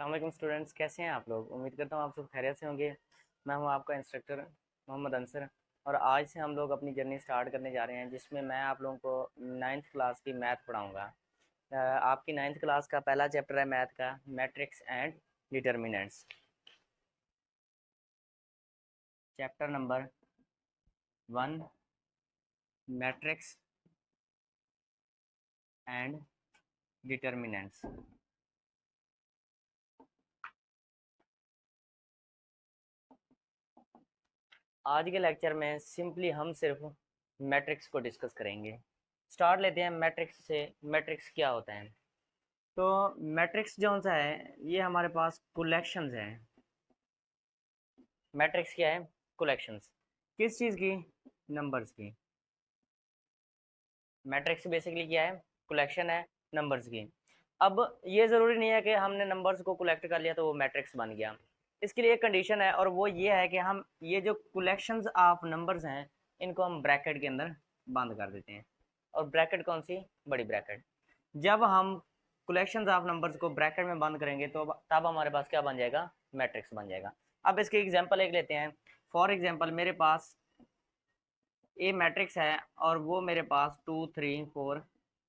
अस्सलाम स्टूडेंट्स, कैसे हैं आप लोग। उम्मीद करता हूँ आप सब खैरियत से होंगे। मैं हूँ आपका इंस्ट्रक्टर मोहम्मद अंसर। और आज से हम लोग अपनी जर्नी स्टार्ट करने जा रहे हैं, जिसमें मैं आप लोगों को नाइन्थ क्लास की मैथ पढ़ाऊँगा। आपकी नाइन्थ क्लास का पहला चैप्टर है मैथ का, matrix and determinants. Chapter number 1, matrix and determinants. आज के लेक्चर में सिंपली हम सिर्फ मैट्रिक्स को डिस्कस करेंगे। स्टार्ट लेते हैं मैट्रिक्स से। मैट्रिक्स क्या होता है? तो मैट्रिक्स जो सा है, ये हमारे पास कलेक्शंस हैं। मैट्रिक्स क्या है? कलेक्शंस। किस चीज़ की? नंबर्स की। मैट्रिक्स बेसिकली क्या है? कलेक्शन है नंबर्स की। अब ये ज़रूरी नहीं है कि हमने नंबर्स को कलेक्ट कर लिया तो वो मैट्रिक्स बन गया। इसके लिए एक कंडीशन है, और वो ये है कि हम ये जो कलेक्शंस ऑफ नंबर्स हैं, इनको हम ब्रैकेट के अंदर बंद कर देते हैं। और ब्रैकेट कौन सी? बड़ी ब्रैकेट। जब हम कलेक्शंस ऑफ नंबर्स को ब्रैकेट में बंद करेंगे तो तब हमारे पास क्या बन जाएगा? मैट्रिक्स बन जाएगा। अब इसके एग्जांपल एक लेते हैं। फॉर एग्जांपल, मेरे पास ए मैट्रिक्स है और वो मेरे पास 2 3 4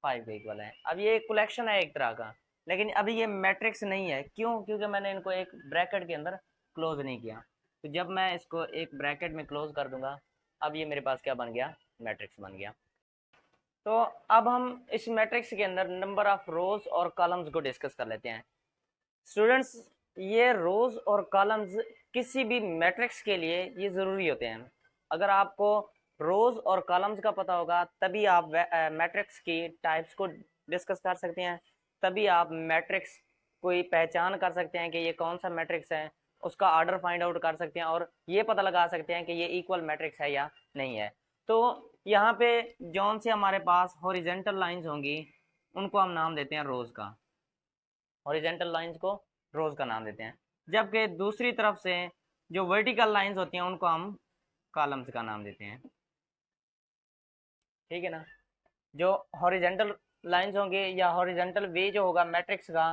5 के इक्वल है। अब ये एक कलेक्शन है एक तरह का, लेकिन अभी ये मैट्रिक्स नहीं है। क्यों? क्योंकि मैंने इनको एक ब्रैकेट के अंदर क्लोज नहीं किया। तो जब मैं इसको एक ब्रैकेट में क्लोज कर दूंगा, अब ये मेरे पास क्या बन गया? मैट्रिक्स बन गया। तो अब हम इस मैट्रिक्स के अंदर नंबर ऑफ रोज और कॉलम्स को डिस्कस कर लेते हैं। स्टूडेंट्स, ये रोज और कॉलम्स किसी भी मैट्रिक्स के लिए ये ज़रूरी होते हैं। अगर आपको रोज और कॉलम्स का पता होगा तभी आप मैट्रिक्स की टाइप्स को डिस्कस कर सकते हैं। तभी आप मैट्रिक्स कोई पहचान कर सकते हैं कि ये कौन सा मैट्रिक्स है, उसका ऑर्डर फाइंड आउट कर सकते हैं, और ये पता लगा सकते हैं कि ये इक्वल मैट्रिक्स है या नहीं है। तो यहाँ पे जौन से हमारे पास हॉरिजेंटल लाइंस होंगी, उनको हम नाम देते हैं रोज का। हॉरिजेंटल लाइंस को रोज का नाम देते हैं। जबकि दूसरी तरफ से जो वर्टिकल लाइंस होती हैं, उनको हम कॉलम्स का नाम देते हैं। ठीक है ना? जो हॉरिजेंटल लाइंस होंगे या हॉरिजेंटल वे जो होगा मैट्रिक्स का,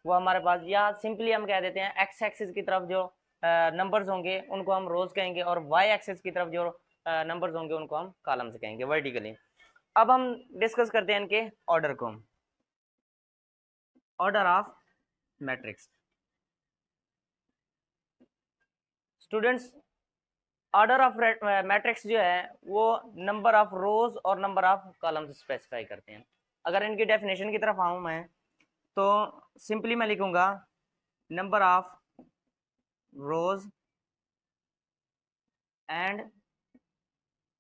वो हमारे पास, या सिंपली हम कह देते हैं एक्स एक्सिस की तरफ जो नंबर्स होंगे उनको हम रोज कहेंगे, और वाई एक्सिस की तरफ जो नंबर्स होंगे उनको हम कॉलम्स कहेंगे वर्टिकली। अब हम डिस्कस करते हैं इनके ऑर्डर को। Order of matrix. Students, order of matrix जो है वो नंबर ऑफ रोज और नंबर ऑफ कॉलम्स स्पेसिफाई करते हैं। अगर इनकी डेफिनेशन की तरफ आऊँ मैं, तो सिंपली मैं लिखूंगा number of rows and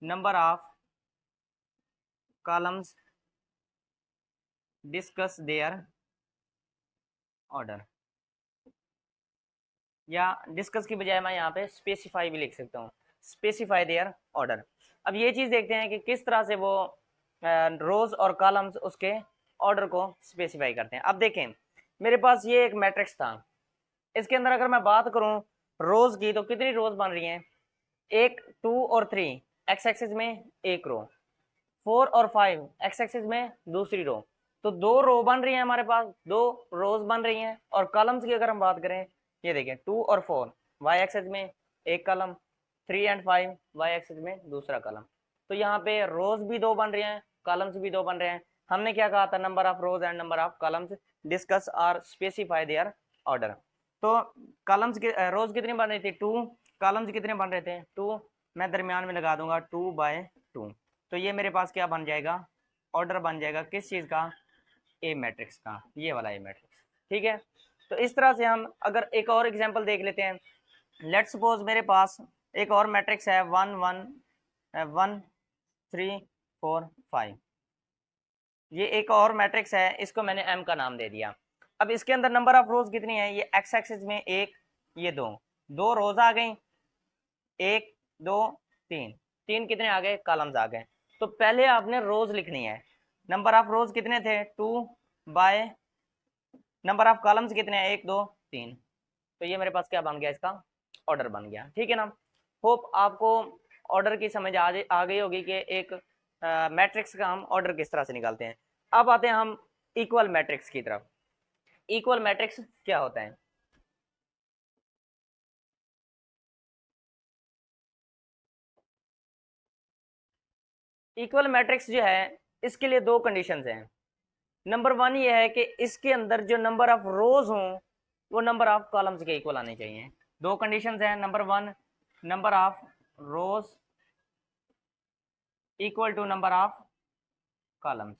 number of columns discuss their order. या डिस्कस की बजाय मैं यहाँ पे स्पेसिफाई भी लिख सकता हूँ, स्पेसिफाई देयर ऑर्डर। अब ये चीज़ देखते हैं कि किस तरह से वो रोज और कॉलम्स उसके ऑर्डर को स्पेसिफाई करते हैं। अब देखें, मेरे पास ये एक मैट्रिक्स था। इसके अंदर अगर मैं बात करूं रोज की, तो कितनी रोज बन रही हैं? 1 2 और 3 एक्स एक्सिस में एक रो, 4 और 5 एक्स एक्सिस में दूसरी रो। तो 2 रो बन रही हैं हमारे पास, 2 रोज बन रही हैं। और कॉलम्स की अगर हम बात करें, ये देखें 2 और 4 वाई एक्सिस में एक कॉलम, 3 एंड 5 वाई एक्सिस में दूसरा कॉलम। तो यहाँ पे रोज भी 2 बन रहे हैं, कॉलम्स भी 2 बन रहे हैं। हमने क्या कहा था? Number of rows and number of columns discuss और स्पेसिफाई देयर ऑर्डर। तो कॉलम्स की रोज कितनी बन रही थी? 2। कॉलम्स कितने बन रहे थे? 2। मैं दरमियान में लगा दूंगा 2/2। तो ये मेरे पास क्या बन जाएगा? ऑर्डर बन जाएगा किस चीज़ का? ए मैट्रिक्स का, ये वाला ए मैट्रिक्स। ठीक है? तो इस तरह से हम अगर एक और एग्जांपल देख लेते हैं। लेट्स सपोज मेरे पास एक और मैट्रिक्स है 1 1 1 3 4 5। ये एक और मैट्रिक्स है, इसको मैंने एम का नाम दे दिया। अब इसके अंदर नंबर ऑफ रोज कितनी है? ये एक्स एक्सिस में एक, ये दो रोज आ गई, 1 2 3, 3 कितने आ गए? कॉलम्स आ गए। तो पहले आपने रोज लिखनी है। नंबर ऑफ रोज कितने थे? 2 बाय नंबर ऑफ कॉलम्स कितने हैं? 1 2 3। तो ये मेरे पास क्या बन गया? इसका ऑर्डर बन गया। ठीक है ना? होप आपको ऑर्डर की समझ आ गई होगी कि एक मैट्रिक्स का हम ऑर्डर किस तरह से निकालते हैं। अब आते हैं हम इक्वल मैट्रिक्स की तरफ। इक्वल मैट्रिक्स क्या होता है? इक्वल मैट्रिक्स जो है इसके लिए दो कंडीशंस हैं। नंबर वन ये है कि इसके अंदर जो नंबर ऑफ रोज हों वो नंबर ऑफ कॉलम्स के इक्वल आने चाहिए। दो कंडीशंस हैं। Number one, number of rows equal to number of columns,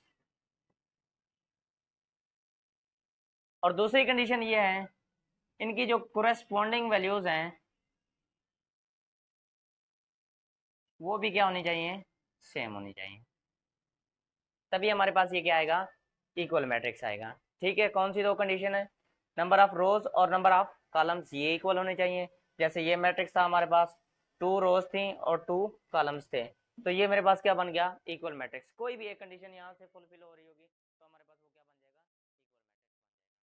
और दूसरी कंडीशन ये है इनकी जो कोरेस्पॉन्डिंग वैल्यूज हैं वो भी क्या होनी चाहिए, सेम होनी चाहिए, तभी हमारे पास ये क्या आएगा, इक्वल मैट्रिक्स आएगा। ठीक है, कौन सी दो कंडीशन है, नंबर ऑफ रोज और नंबर ऑफ कॉलम्स ये इक्वल होने चाहिए। जैसे ये मैट्रिक्स था हमारे पास, 2 रोज थी और 2 कॉलम्स थे, तो ये मेरे पास क्या बन गया, इक्वल मैट्रिक्स। कोई भी एक कंडीशन यहाँ से फुलफिल हो रही होगी।